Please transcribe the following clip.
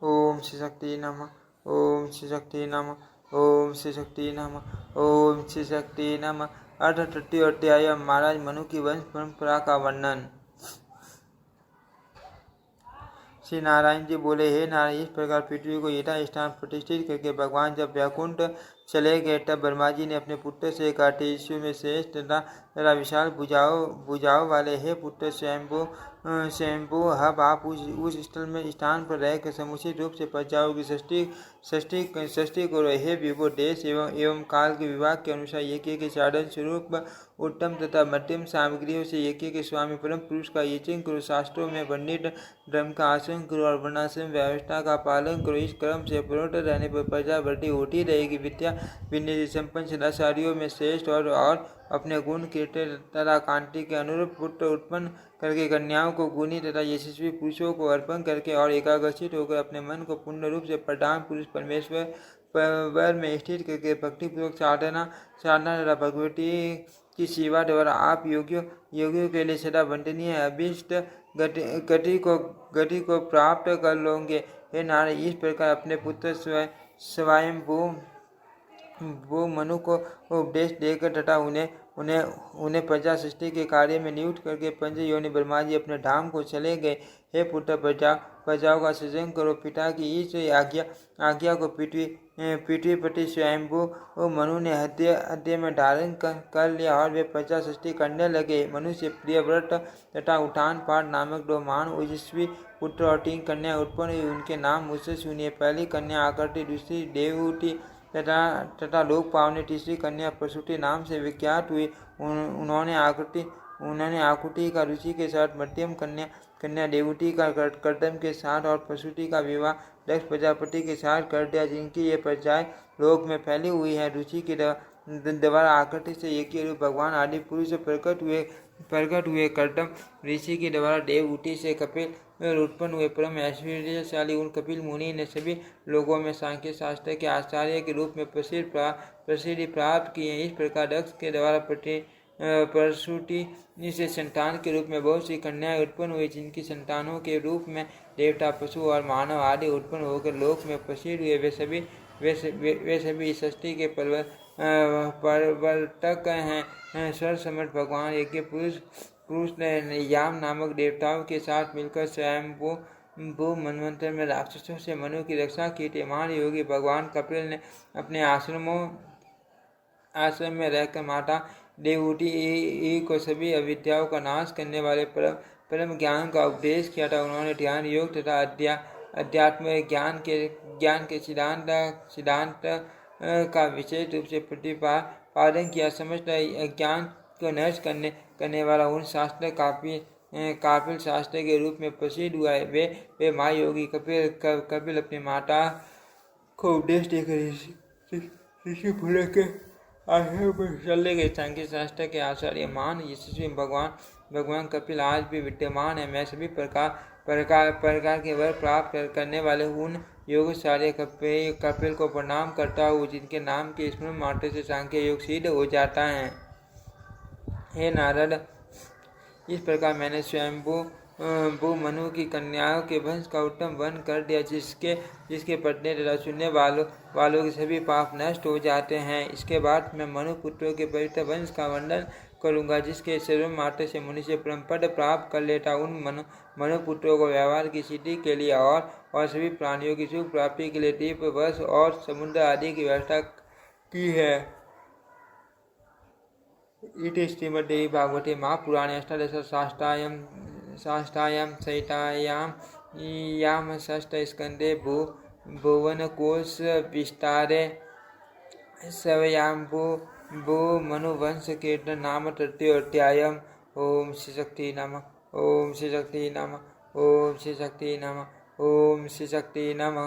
ओम श्री शक्ति नमः। ओम श्री शक्ति नमः। ओम श्री शक्ति नमः। ओम श्री शक्ति नमः। अर्थ तृतीय अध्याय महाराज मनु की वंश परंपरा का वर्णन। श्री नारायण जी बोले, हे नारायण, इस प्रकार पृथ्वी को यथा स्थान प्रतिष्ठित करके भगवान जब वैकुंठ चले गए तब ब्रह्मा जी ने अपने पुत्र से कहा, ईश्वर में श्रेष्ठ तथा विशाल भुजाओं वाले हे पुत्र स्वयंभू अब आप उस स्थल में स्थान पर रहकर समुचित रूप से प्रजाओं की सृष्टि करो। हे विभो, देश एवं काल के विभाग के अनुसार यज्ञ के साधन स्वरूप उत्तम तथा मध्यम सामग्रियों से यज्ञ के स्वामी परम पुरुष का यजन करो। शास्त्रों में वर्णित धर्म का आचरण करो और वर्णाश्रम व्यवस्था का पालन करो। इस क्रम से प्रवृत्त रहने पर प्रजा वृद्धि होती रहेगी। विद्या विनय संपन्न सदाचारियों में श्रेष्ठ और अपने गुण कीर्ति तथा कांति के अनुरूप पुत्र उत्पन्न करके कन्याओं को गुणी तथा यशस्वी पुरुषों को अर्पण करके और एकाग्रचित होकर अपने मन को पूर्ण रूप से प्रधान पुरुष परमेश्वर में स्थित करके भक्तिपूर्वक साधना तथा भगवती की सेवा द्वारा आप योगियों के लिए सदा वंदनीय अभीष्ट गति को प्राप्त कर लोगे। हे नारायण, इस प्रकार अपने पुत्र स्वयंभू मनु को उपदेश देकर तथा उन्हें प्रजा सृष्टि के कार्य में नियुक्त करके पंच योनि ब्रह्मा जी अपने धाम को चले गए। हे पुत्र, प्रजाओं का सृजन करो। पिता की इस आज्ञा को पृथ्वीपति स्वयंभू मनु ने हृदय में धारण कर लिया और वे प्रजा सृष्टि करने लगे। मनुष्य प्रियव्रत तथा उठान पाठ नामक 2 महान ओजस्वी पुत्र और 3 कन्या उत्पन्न हुई। उनके नाम मुझसे सुनिए। पहली कन्या आकृति, दूसरी देवहूति तथा लोक पावनी, तीसरी कन्या प्रसूति नाम से विख्यात हुई। उन्होंने आकुति का ऋषि के साथ, मध्यम कन्या देवहूति का कर्दम के साथ और प्रसूति का विवाह दक्ष प्रजापति के साथ कर दिया, जिनकी ये प्रजाएं लोक में फैली हुई है। ऋषि के द्वारा आकृति से यज्ञ रूप भगवान आदि पुरुष प्रकट हुए। कर्दम ऋषि के द्वारा देवहूति से कपिल उत्पन्न हुए। परम ऐश्वर्यशाली उन कपिल मुनि ने सभी लोगों में सांख्य शास्त्र के आचार्य के रूप में प्रसिद्धि प्राप्त की है। इस प्रकार दक्ष के द्वारा प्रसूति से संतान के रूप में बहुत सी कन्याएं उत्पन्न हुई, जिनकी संतानों के रूप में देवता, पशु और मानव आदि उत्पन्न होकर लोक में प्रसिद्ध हुए। वे सभी सृष्टि के प्रवर्तक हैं। सर्वसमर्थ भगवान यज्ञ पुरुष ने याम नामक देवताओं के साथ मिलकर स्वयंभू मनवंतर में राक्षसों से मनु की रक्षा की थी। महान योगी भगवान कपिल ने अपने आश्रम में रहकर माता देवहूति को सभी अविद्याओं का नाश करने वाले परम ज्ञान का उपदेश किया था। उन्होंने ध्यान योग तथा अध्यात्म ज्ञान के सिद्धांत का विशेष रूप से प्रतिपादन किया। समस्त अज्ञान को नष्ट करने वाला उन शास्त्र कापिल शास्त्र के रूप में प्रसिद्ध हुआ है। वे महायोगी कपिल अपनी माता को उपदेश देकर ऋषि पूरे के आश्रम पर चले गए। सांख्य शास्त्र के आचार्य महान यशस्वी भगवान कपिल आज भी विद्यमान है। मैं सभी प्रकार के वर प्राप्त करने वाले उन योगशाली कपिल को प्रणाम करता हूँ, जिनके नाम के स्मरण मात्र से सांख्य योग सिद्ध हो जाता है। हे नारद, इस प्रकार मैंने स्वयंभू मनु की कन्याओं के वंश का उत्तम वर्णन कर दिया, जिसके पढ़ने तथा सुनने वालों के सभी पाप नष्ट हो जाते हैं। इसके बाद मैं मनु पुत्रों के पवित्र वंश का वर्णन करूंगा, जिसके सर्व मात्र से मनुष्य परम पद प्राप्त कर लेता। उन मनु पुत्रों को व्यवहार की सिद्धि के लिए और सभी प्राणियों की सुख प्राप्ति के लिए द्वीप, वर्ष और समुद्र आदि की व्यवस्था की है। इति श्रीमद्देवी भागवते महापुराणे अष्टादश शास्त्रायां संहितायां षष्ठस्कन्धे भुवनकोश विस्तारे स्वयंभू मनुवंश कीर्तन नाम तृतीयोऽध्यायः। ओम श्री शक्ति नमः। ओम श्री शक्ति नमः। ओम श्री शक्ति नमः। ओम श्री शक्ति नमः।